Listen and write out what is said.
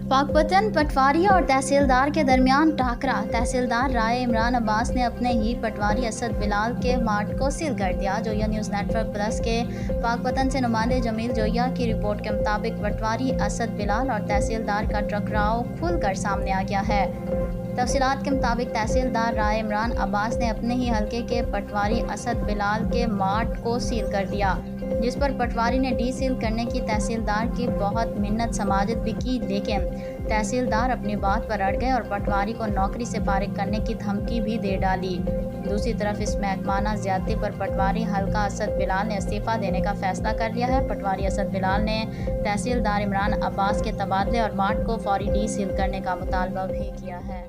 पाकपतन पटवारी और तहसीलदार के दरमियान टाकरा। तहसीलदार राय इमरान अब्बास ने अपने ही पटवारी असद बिलाल के मार्ट को सील कर दिया। जोया न्यूज़ नेटवर्क प्लस के पाकपतन से नुमाइंदे जमील जोया की रिपोर्ट के मुताबिक पटवारी असद बिलाल और तहसीलदार का टकराव खुलकर सामने आ गया है। तफसीलात के मुताबिक तहसीलदार राय इमरान अब्बास ने अपने ही हलके के पटवारी असद बिलाल के मार्ट को सील कर दिया, जिस पर पटवारी ने डी सील करने की तहसीलदार की बहुत मिन्नत समाजत भी की, लेकिन तहसीलदार अपनी बात पर अड़ गए और पटवारी को नौकरी से फारिग करने की धमकी भी दे डाली। दूसरी तरफ इस महकमाना ज्यादती पर पटवारी हल्का असद बिलाल ने इस्तीफ़ा देने का फैसला कर लिया है। पटवारी असद बिलाल ने तहसीलदार इमरान अब्बास के तबादले और मार्ट को फौरी डी सील करने का मुतालबा भी किया है।